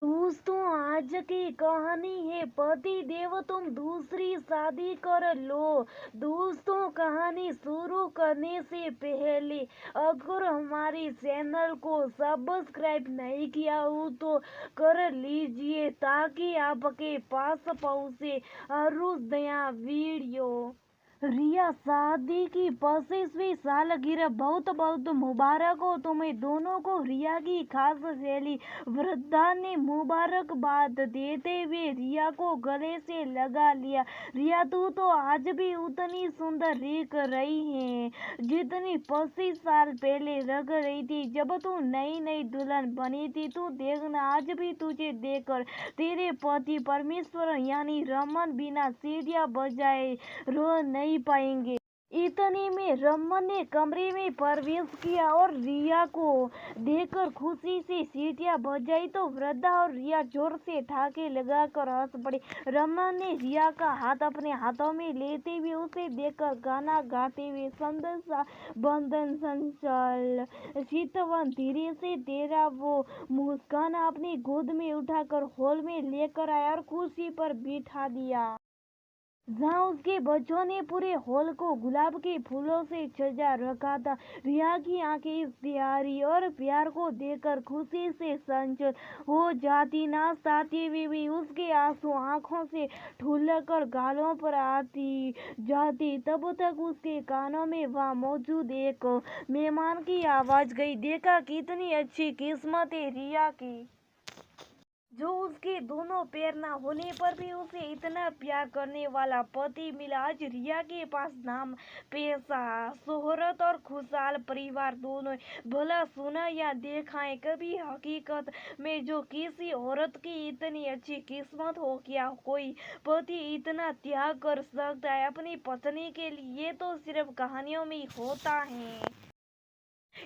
दोस्तों, आज की कहानी है पति देव तुम दूसरी शादी कर लो। दोस्तों, कहानी शुरू करने से पहले अगर हमारी चैनल को सब्सक्राइब नहीं किया हो तो कर लीजिए ताकि आपके पास पहुंचे हर रोज नया वीडियो। रिया, शादी की 25वीं सालगिरह बहुत बहुत मुबारक हो तुम्हें दोनों को। रिया की खास सहेली वृद्धा ने मुबारकबाद देते हुए रिया को गले से लगा लिया। रिया, तू तो आज भी उतनी सुंदर दिख रही है जितनी 25 साल पहले लग रही थी जब तू नई नई दुल्हन बनी थी। तू देखना, आज भी तुझे देखकर तेरे पति परमेश्वर यानी रमन बिना सीढ़ियां बजाए रो नहीं पाएंगे। इतने में रमन ने कमरे में प्रवेश किया और रिया को देखकर खुशी से सीटियां बजाई तो वृद्धा और रिया जोर से ठाके लगाकर हंस पड़े। रमन ने रिया का हाथ अपने हाथों में लेते हुए उसे देखकर गाना गाते हुए संदेशा बंधन संचल चितवन धीरे से तेरा वो मुस्कान अपनी गोद में उठाकर हॉल में लेकर आया और कुर्सी पर बिठा दिया जहाँ उसके बच्चों ने पूरे हॉल को गुलाब के फूलों से सजा रखा था। रिया की आंखें इस प्यारी और प्यार को देखकर खुशी से संचल हो जाती, ना चाहते हुए भी उसके आंसू आंखों से ठुलकर गालों पर आती जाती। तब तक उसके कानों में वहां मौजूद एक मेहमान की आवाज गई। देखा, कितनी अच्छी किस्मत है रिया की, जो उसके दोनों पैर ना होने पर भी उसे इतना प्यार करने वाला पति मिला। आज रिया के पास नाम, पैसा, शोहरत और खुशहाल परिवार दोनों है। भला सुना या देखा है कभी हकीकत में जो किसी औरत की इतनी अच्छी किस्मत हो? क्या कोई पति इतना त्याग कर सकता है अपनी पत्नी के लिए? ये तो सिर्फ कहानियों में ही होता है।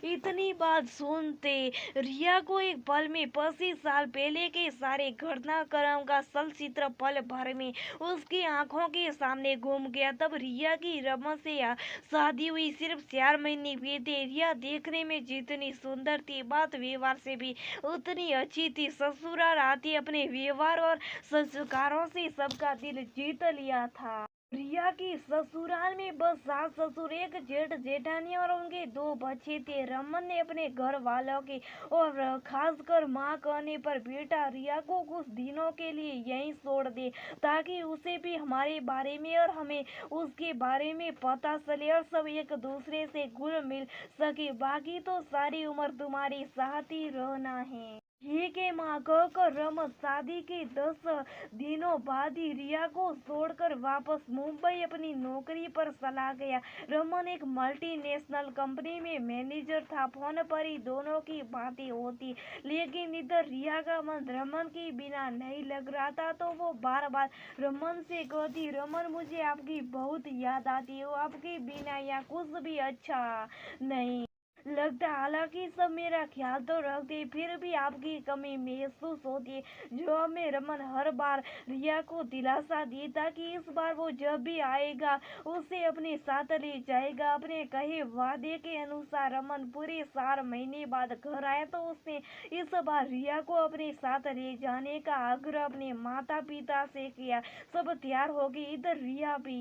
इतनी बात सुनते रिया को एक पल में 25 साल पहले के सारे घटनाक्रम का चलचित्र पल भर में उसकी आंखों के सामने घूम गया। तब रिया की रमन से शादी हुई सिर्फ 4 महीने हुए थे। रिया देखने में जितनी सुंदर थी, बात व्यवहार से भी उतनी अच्छी थी। ससुराल आती अपने व्यवहार और संस्कारों से सबका दिल जीत लिया था। रिया की ससुराल में बस सास ससुर, एक जेठ जेठानी और उनके 2 बच्चे थे। रमन ने अपने घर वालों के और खासकर माँ कहने पर बेटा रिया को कुछ दिनों के लिए यहीं छोड़ दे ताकि उसे भी हमारे बारे में और हमें उसके बारे में पता चले और सब एक दूसरे से घुल मिल सके। बाकी तो सारी उम्र तुम्हारी साथ ही रहना है। ठीक है माँ, कहकर रमन शादी के 10 दिनों बाद ही रिया को छोड़कर वापस मुंबई अपनी नौकरी पर चला गया। रमन एक मल्टीनेशनल कंपनी में मैनेजर था। फोन पर ही दोनों की बातें होती, लेकिन इधर रिया का मन रमन के बिना नहीं लग रहा था। तो वो बार बार रमन से कहती, रमन मुझे आपकी बहुत याद आती है, आपके बिना यहाँ कुछ भी अच्छा नहीं लगता। हालांकि सब मेरा ख्याल तो रखते, फिर भी आपकी कमी महसूस होती है। जो में रमन हर बार रिया को दिलासा देता कि इस बार वो जब भी आएगा उसे अपने साथ ले जाएगा। अपने कहे वादे के अनुसार रमन पूरे 4 महीने बाद घर आया तो उसने इस बार रिया को अपने साथ ले जाने का आग्रह अपने माता पिता से किया। सब तैयार हो गई, इधर रिया भी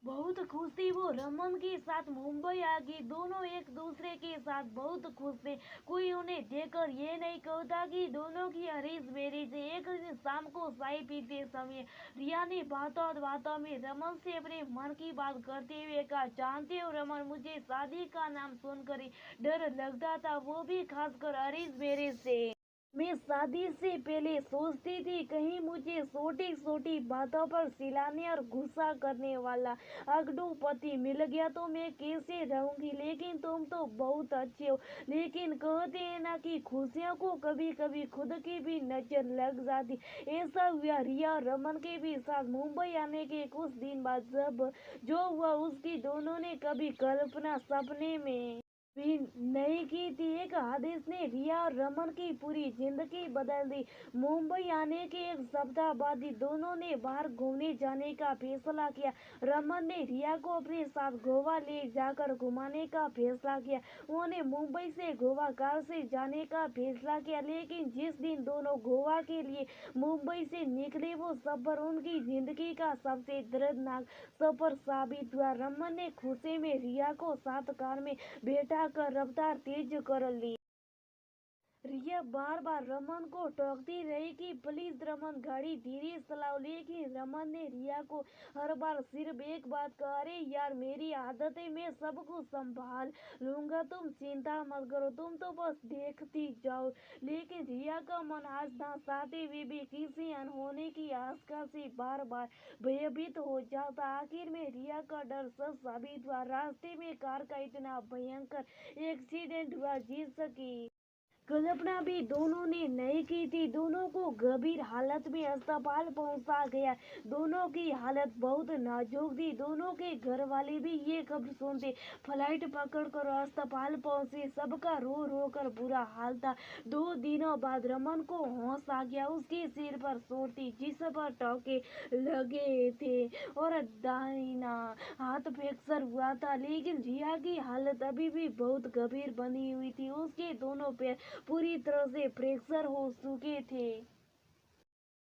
बहुत खुश थी। वो रमन के साथ मुंबई आ गई। दोनों एक दूसरे के साथ बहुत खुश थे। कोई उन्हें देखकर ये नहीं कहता कि दोनों की अरेंज मैरिज है। एक दिन शाम को चाय पीते समय रिया ने बातों बातों में रमन से अपने मन की बात करते हुए कहा, जानते हो रमन, मुझे शादी का नाम सुनकर ही डर लगता था, वो भी खासकर अरेंज मैरिज से। मैं शादी से पहले सोचती थी कहीं मुझे छोटी छोटी बातों पर चिल्लाने और गुस्सा करने वाला अगड़ू पति मिल गया तो मैं कैसे रहूंगी। लेकिन तुम तो बहुत अच्छे हो। लेकिन कहते हैं ना कि खुशियों को कभी कभी खुद की भी नजर लग जाती। ऐसा हुआ रिया और रमन के भी साथ। मुंबई आने के कुछ दिन बाद जब जो हुआ उसकी दोनों ने कभी कल्पना सपने में भी नहीं की थी। एक हादसे ने रिया और रमन की पूरी जिंदगी बदल दी। मुंबई आने के एक सप्ताह बाद ही दोनों ने बाहर घूमने जाने का फैसला किया। रमन ने रिया को अपने साथ गोवा ले जाकर घुमाने का फैसला किया। उन्होंने मुंबई से गोवा कार से जाने का फैसला किया, लेकिन जिस दिन दोनों गोवा के लिए मुंबई से निकले वो सफर उनकी जिंदगी का सबसे दर्दनाक सफर साबित हुआ। रमन ने खुशी में रिया को साथ कार में बैठा कर रफ्तार तेज कर ली। रिया बार बार रमन को टोकती रही कि प्लीज रमन गाड़ी धीरे चलाओ, लेकिन रमन ने रिया को हर बार सिर्फ एक बात कहा, अरे यार मेरी आदत है, मैं सब कुछ संभाल लूंगा, तुम चिंता मत करो, तुम तो बस देखती जाओ। लेकिन रिया का मन आज ना चाहते हुए भी किसी अनहोनी की आशंका से बार बार भयभीत हो जाता। आखिर में रिया का डर सच साबित हुआ। रास्ते में कार का इतना भयंकर एक्सीडेंट हुआ जिसकी कल्पना भी दोनों ने नहीं की थी। दोनों को गंभीर हालत में अस्पताल पहुंचा गया। दोनों की हालत बहुत नाजुक थी। दोनों के घर वाले भी ये खबर सुनते फ्लाइट पकड़कर अस्पताल पहुंचे। सबका रो रो कर बुरा हाल था। 2 दिनों बाद रमन को होश आ गया। उसके सिर पर चोट थी जिस पर टाँके लगे थे और दाहिना हाथ फ्रैक्चर हुआ था, लेकिन रिया की हालत अभी भी बहुत गंभीर बनी हुई थी। उसके दोनों पैर पूरी तरह से फ्रैक्चर हो चुके थे।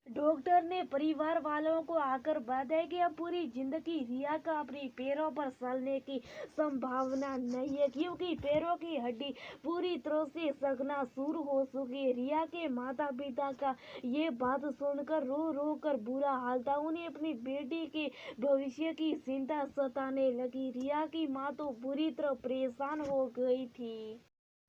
डॉक्टर ने परिवार वालों को आकर बताया कि अब पूरी जिंदगी रिया का अपने पैरों पर चलने की संभावना नहीं है, क्योंकि पैरों की हड्डी पूरी तरह से सकना शुरू हो चुकी है। रिया के माता पिता का ये बात सुनकर रो रो कर बुरा हाल था। उन्हें अपनी बेटी के भविष्य की चिंता सताने लगी। रिया की माँ तो बुरी तरह परेशान हो गई थी।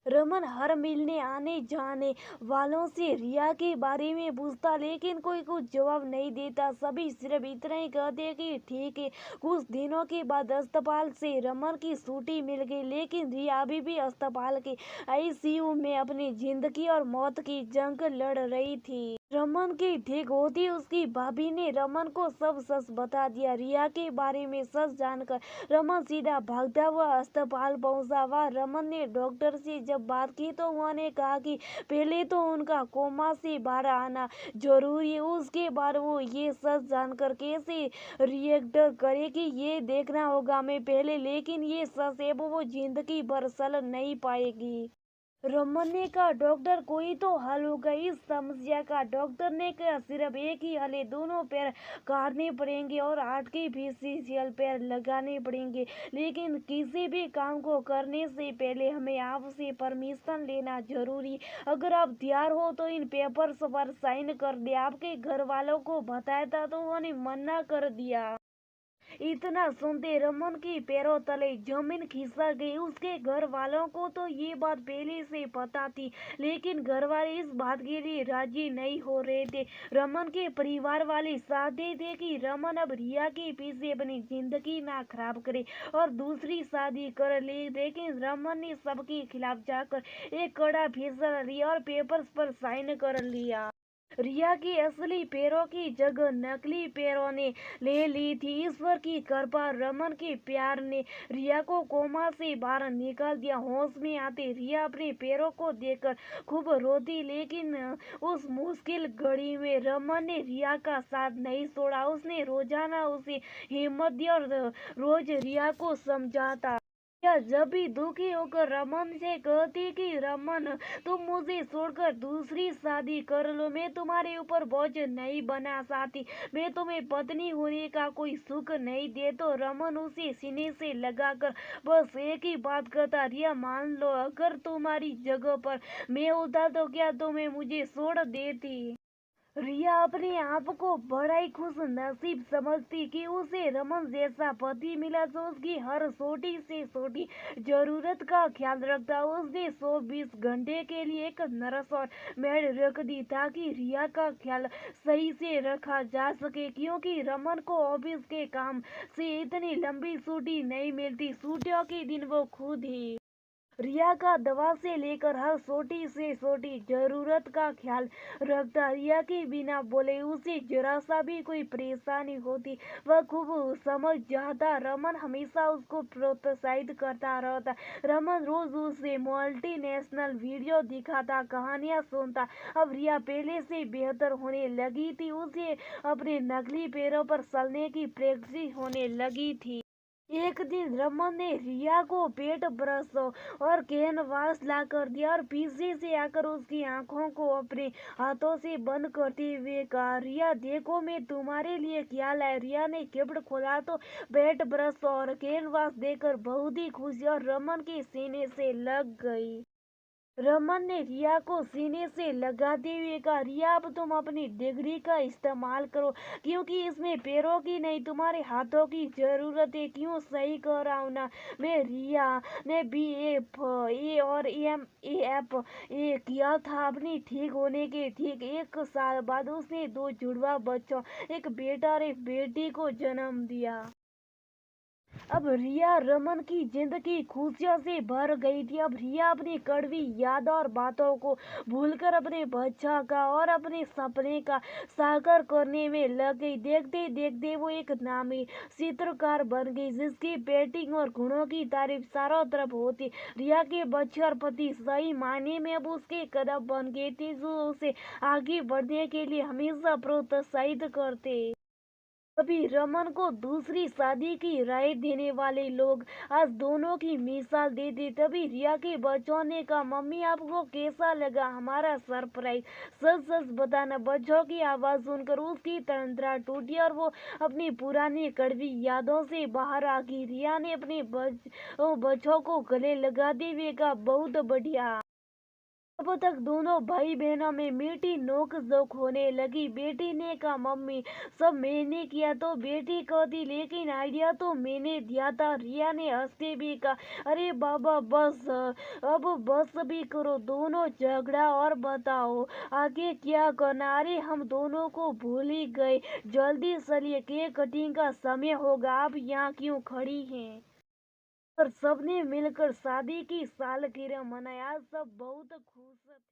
रमन हर मिलने आने जाने वालों से रिया के बारे में पूछता, लेकिन कोई कुछ जवाब नहीं देता। सभी सिर्फ इतना ही कहते कि ठीक है। कुछ दिनों के बाद अस्पताल से रमन की छुट्टी मिल गई, लेकिन रिया अभी भी अस्पताल के आईसीयू में अपनी जिंदगी और मौत की जंग लड़ रही थी। रमन की ठीक होती उसकी भाभी ने रमन को सब सच बता दिया। रिया के बारे में सच जानकर रमन सीधा भागता हुआ अस्पताल पहुंचा। वह रमन ने डॉक्टर से जब बात की तो उन्होंने कहा कि पहले तो उनका कोमा से बाहर आना जरूरी है, उसके बाद वो ये सच जानकर कैसे रिएक्ट करेगी ये देखना होगा मैं पहले, लेकिन ये सच है वो जिंदगी भर चल नहीं पाएगी। रमन ने कहा, डॉक्टर कोई तो हल होगा इस समस्या का। डॉक्टर ने कहा, सिर्फ एक ही हल है, दोनों पैर काटने पड़ेंगे और आर्टिफिशियल पैर लगाने पड़ेंगे, लेकिन किसी भी काम को करने से पहले हमें आपसे परमिशन लेना जरूरी। अगर आप तैयार हो तो इन पेपर्स पर साइन कर दे। आपके घर वालों को बताया था तो उन्होंने मना कर दिया। इतना सुनते रमन के पैरों तले जमीन खिसक गई। उसके घर वालों को तो ये बात पहले से पता थी, लेकिन घर वाले इस बात के लिए राजी नहीं हो रहे थे। रमन के परिवार वाले चाहते थे कि रमन अब रिया के पीछे अपनी जिंदगी ना खराब करे और दूसरी शादी कर ले, लेकिन रमन ने सबके खिलाफ जाकर एक कड़ा फैसला लिया और पेपर्स पर साइन कर लिया। रिया की असली पैरों की जगह नकली पैरों ने ले ली थी। ईश्वर की कृपा, रमन के प्यार ने रिया को कोमा से बाहर निकाल दिया। होश में आते रिया अपने पैरों को देखकर खूब रोती, लेकिन उस मुश्किल घड़ी में रमन ने रिया का साथ नहीं छोड़ा। उसने रोजाना उसे हिम्मत दी और रोज रिया को समझाता। या जब भी दुखी होकर रमन से कहती कि रमन तुम मुझे छोड़कर दूसरी शादी कर लो, मैं तुम्हारे ऊपर बोझ नहीं बना चाहती, मैं तुम्हें पत्नी होने का कोई सुख नहीं दे, तो रमन उसे सीने से लगाकर बस एक ही बात कहता, रिया मान लो अगर तुम्हारी जगह पर मैं होता तो क्या तुम्हें मुझे छोड़ देती। रिया अपने आप को बड़ा ही खुश नसीब समझती कि उसे रमन जैसा पति मिला जो उसकी हर छोटी से छोटी जरूरत का ख्याल रखता। उसने 120 घंटे के लिए एक नर्स और मेड रख दी ताकि रिया का ख्याल सही से रखा जा सके, क्योंकि रमन को ऑफिस के काम से इतनी लंबी छुट्टी नहीं मिलती। छुट्टियों के दिन वो खुद ही रिया का दवा से लेकर हर छोटी से छोटी जरूरत का ख्याल रखता। रिया के बिना बोले उसे जरा सा भी कोई परेशानी होती वह खूब समझ जाता। रमन हमेशा उसको प्रोत्साहित करता रहता। रमन रोज उसे मल्टीनेशनल वीडियो दिखाता, कहानियां सुनता। अब रिया पहले से बेहतर होने लगी थी। उसे अपने नकली पैरों पर चलने की प्रैक्टिस होने लगी थी। एक दिन रमन ने रिया को पेट ब्रश और कैनवास ला कर दिया और पीछे से आकर उसकी आंखों को अपने हाथों से बंद करते हुए कहा, रिया देखो मैं तुम्हारे लिए क्या लाया। रिया ने केबड़ खोला तो पेट ब्रश और कैनवास देखकर बहुत ही खुशी और रमन के सीने से लग गई। रमन ने रिया को सीने से लगाते हुए कहा, रिया अब तुम अपनी डिग्री का इस्तेमाल करो क्योंकि इसमें पैरों की नहीं तुम्हारे हाथों की जरूरत है। क्यों सही कह रहा हूँ ना मैं। रिया ने BFA और MAFA किया था। अपनी ठीक होने के ठीक 1 साल बाद उसने 2 जुड़वा बच्चों, एक बेटा और एक बेटी को जन्म दिया। अब रिया रमन की जिंदगी खुशियों से भर गई थी। अब रिया अपनी कड़वी यादों और बातों को भूलकर अपने बच्चा का और अपने सपने का साकार करने में लग गई। देखते देखते वो एक नामी चित्रकार बन गई जिसकी पेंटिंग और गुणों की तारीफ चारों तरफ होती। रिया के बच्चे और पति सही मायने में अब उसके कदम बन गए थे जो उसे आगे बढ़ने के लिए हमेशा प्रोत्साहित करते। अभी रमन को दूसरी शादी की राय देने वाले लोग आज दोनों की मिसाल दे दी। तभी रिया के बच्चों ने कहा, मम्मी आपको कैसा लगा हमारा सरप्राइज? सच सच बताना। बच्चों की आवाज सुनकर उसकी तंद्रा टूटी और वो अपनी पुरानी कड़वी यादों से बाहर आ गई। रिया ने अपने बच्चों को गले लगाते हुए कहा, बहुत बढ़िया। अब तक दोनों भाई बहनों में मीठी नोक झोंक होने लगी। बेटी ने कहा, मम्मी सब मैंने किया। तो बेटी कहती, लेकिन आइडिया तो मैंने दिया था। रिया ने हंसते भी कहा, अरे बाबा बस अब बस भी करो दोनों झगड़ा और बताओ आगे क्या करना। अरे हम दोनों को भूल ही गए। जल्दी चलिए केक कटिंग का समय होगा। आप यहाँ क्यों खड़ी हैं? और सबने मिलकर शादी की सालगिरह मनाया। सब बहुत खुश थे।